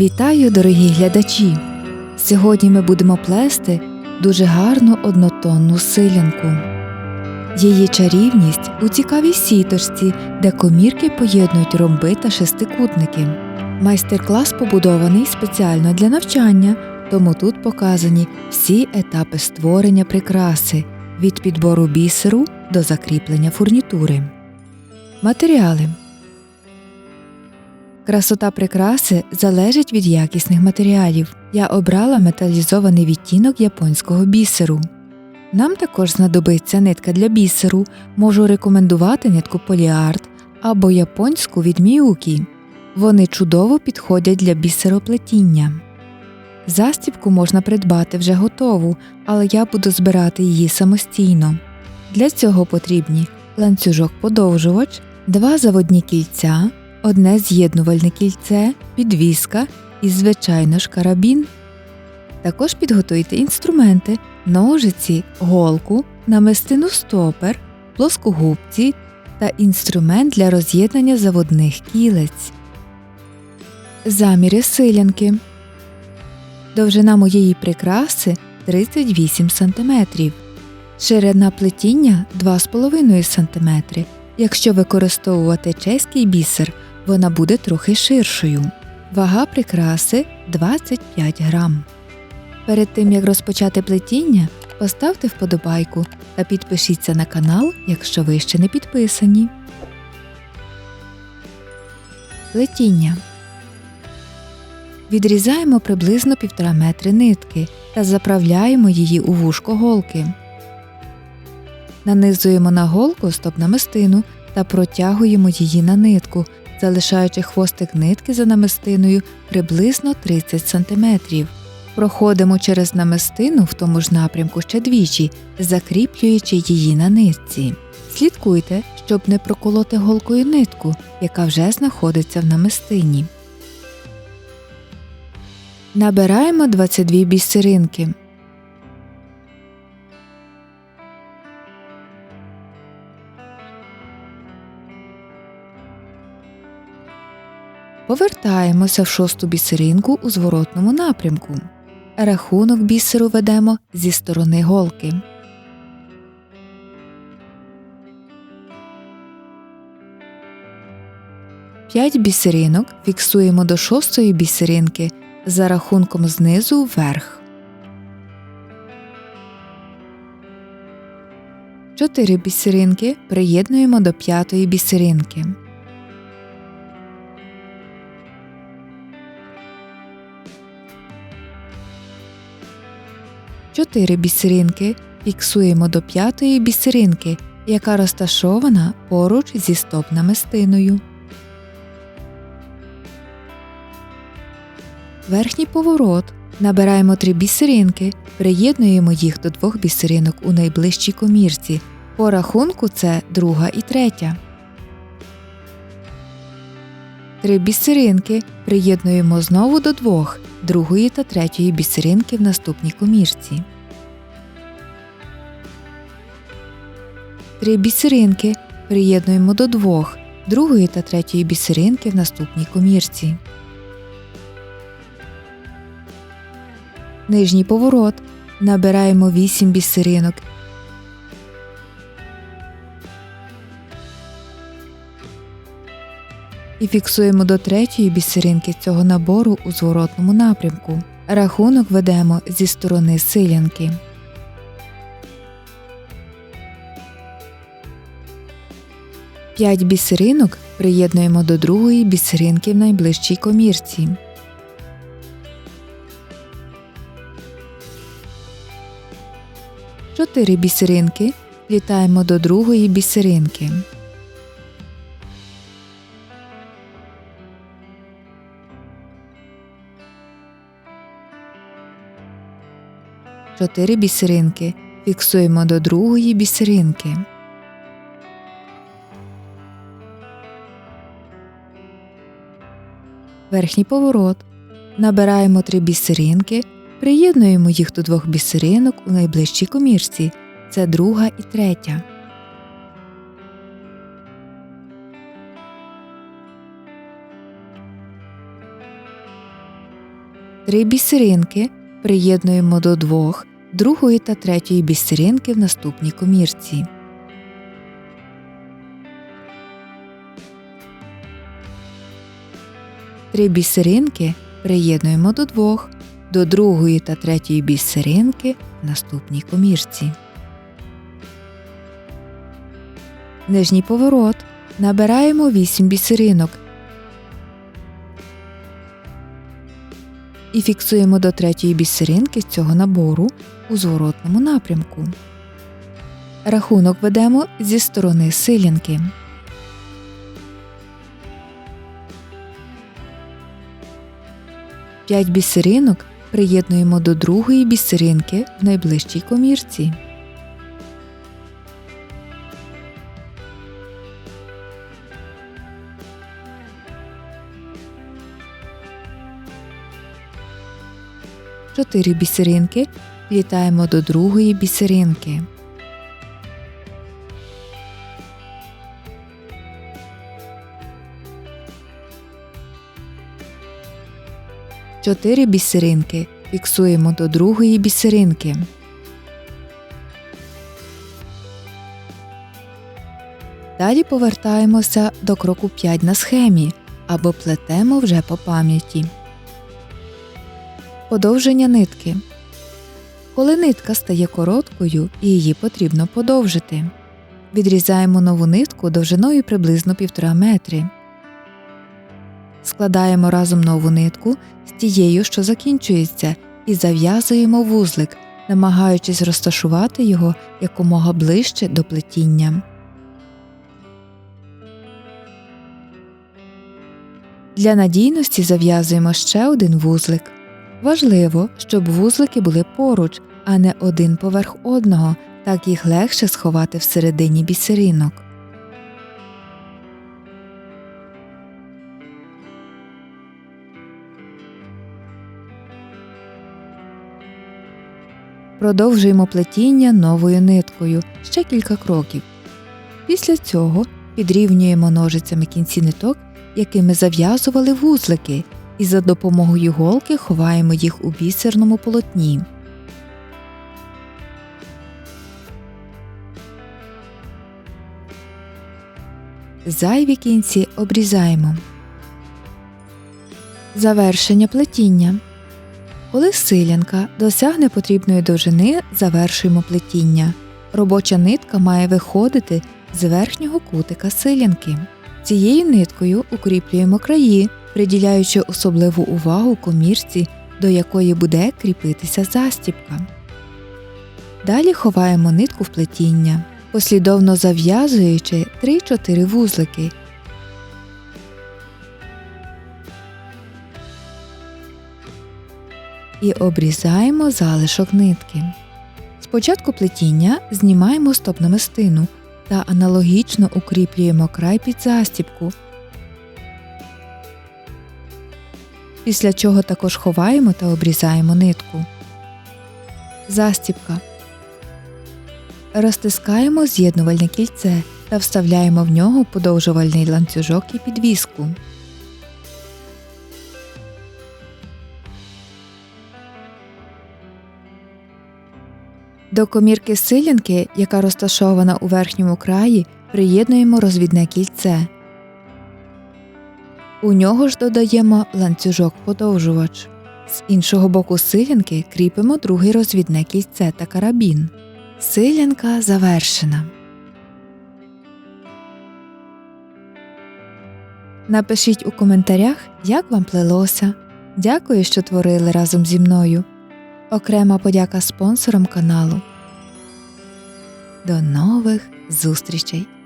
Вітаю, дорогі глядачі! Сьогодні ми будемо плести дуже гарну однотонну силянку. Її чарівність у цікавій сіточці, де комірки поєднують ромби та шестикутники. Майстер-клас побудований спеціально для навчання, тому тут показані всі етапи створення прикраси – від підбору бісеру до закріплення фурнітури. Матеріали. Красота прикраси залежить від якісних матеріалів. Я обрала металізований відтінок японського бісеру. Нам також знадобиться нитка для бісеру. Можу рекомендувати нитку поліарт або японську від Міюкі. Вони чудово підходять для бісероплетіння. Застібку можна придбати вже готову, але я буду збирати її самостійно. Для цього потрібні ланцюжок-подовжувач, 2 заводні кільця, 1 з'єднувальне кільце, підвіска і, звичайно ж, карабін. Також підготуйте інструменти – ножиці, голку, намистину стопер, плоскогубці та інструмент для роз'єднання заводних кілець. Заміри силянки. Довжина моєї прикраси 38 см. Ширина плетіння 2,5 см. Якщо використовувати чеський бісер, вона буде трохи ширшою. Вага прикраси 25 грам. Перед тим, як розпочати плетіння, поставте вподобайку та підпишіться на канал, якщо ви ще не підписані. Плетіння. Відрізаємо приблизно 1,5 метри нитки та заправляємо її у вушко голки. Нанизуємо на голку стоп-намистину та протягуємо її на нитку, залишаючи хвостик нитки за намистиною приблизно 30 см. Проходимо через намистину в тому ж напрямку ще двічі, закріплюючи її на нитці. Слідкуйте, щоб не проколоти голкою нитку, яка вже знаходиться в намистині. Набираємо 22 бісеринки. Повертаємося в 6-ту бісеринку у зворотному напрямку. Рахунок бісеру ведемо зі сторони голки. П'ять бісеринок фіксуємо до 6-ї бісеринки за рахунком знизу вверх. 4 бісеринки приєднуємо до 5-ї бісеринки. 4 бісеринки фіксуємо до 5-ї бісеринки, яка розташована поруч зі стоп-намистиною. Верхній поворот. Набираємо 3 бісеринки, приєднуємо їх до 2 бісеринок у найближчій комірці. По рахунку це 2 і 3. 3 бісеринки приєднуємо знову до 2, 2-ї та 3-ї бісеринки в наступній комірці. 3 бісеринки приєднуємо до 2, 2-ї та 3-ї бісеринки в наступній комірці. Нижній поворот. Набираємо 8 бісеринок. І фіксуємо до 3-ї бісеринки цього набору у зворотному напрямку. Рахунок ведемо зі сторони силянки. П'ять бісеринок приєднуємо до 2-ї бісеринки в найближчій комірці. Чотири бісеринки вплітаємо до 2-ї бісеринки. Чотири бісеринки фіксуємо до 2-ї бісеринки. Верхній поворот. Набираємо 3 бісеринки, приєднуємо їх до 2 бісеринок у найближчій комірці. Це 2 і 3. 3 бісеринки приєднуємо до 2 другої та третьої бісеринки в наступній комірці. Три бісеринки приєднуємо до 2 до другої та третьої бісеринки в наступній комірці. Нижній поворот. Набираємо 8 бісеринок і фіксуємо до третьої бісеринки з цього набору у зворотному напрямку. Рахунок ведемо зі сторони силянки. П'ять бісеринок приєднуємо до другої бісеринки в найближчій комірці. Чотири бісеринки вплітаємо до другої бісеринки. Чотири бісеринки фіксуємо до другої бісеринки. Далі повертаємося до кроку 5 на схемі або плетемо вже по пам'яті. Подовження нитки. Коли нитка стає короткою, її потрібно подовжити. Відрізаємо нову нитку довжиною приблизно 1,5 метри. Складаємо разом нову нитку з тією, що закінчується, і зав'язуємо вузлик, намагаючись розташувати його якомога ближче до плетіння. Для надійності зав'язуємо ще один вузлик. Важливо, щоб вузлики були поруч, а не один поверх одного, так їх легше сховати всередині бісеринок. Продовжуємо плетіння новою ниткою, ще кілька кроків. Після цього підрівнюємо ножицями кінці ниток, якими зав'язували вузлики, і за допомогою голки ховаємо їх у бісерному полотні. Зайві кінці обрізаємо. Завершення плетіння. Коли силянка досягне потрібної довжини, завершуємо плетіння. Робоча нитка має виходити з верхнього кутика силянки. Цією ниткою укріплюємо краї, приділяючи особливу увагу комірці, до якої буде кріпитися застібка. Далі ховаємо нитку в плетіння, послідовно зав'язуючи 3-4 вузлики. І обрізаємо залишок нитки. Спочатку плетіння знімаємо стоп-намистину та аналогічно укріплюємо край під застібку, після чого також ховаємо та обрізаємо нитку. Застібка. Розтискаємо з'єднувальне кільце та вставляємо в нього подовжувальний ланцюжок і підвіску. До комірки силянки, яка розташована у верхньому краї, приєднуємо розвідне кільце. У нього ж додаємо ланцюжок-подовжувач. З іншого боку силянки кріпимо друге розвідне кільце та карабін. Силянка завершена. Напишіть у коментарях, як вам плелося. Дякую, що творили разом зі мною. Окрема подяка спонсорам каналу. До нових зустрічей!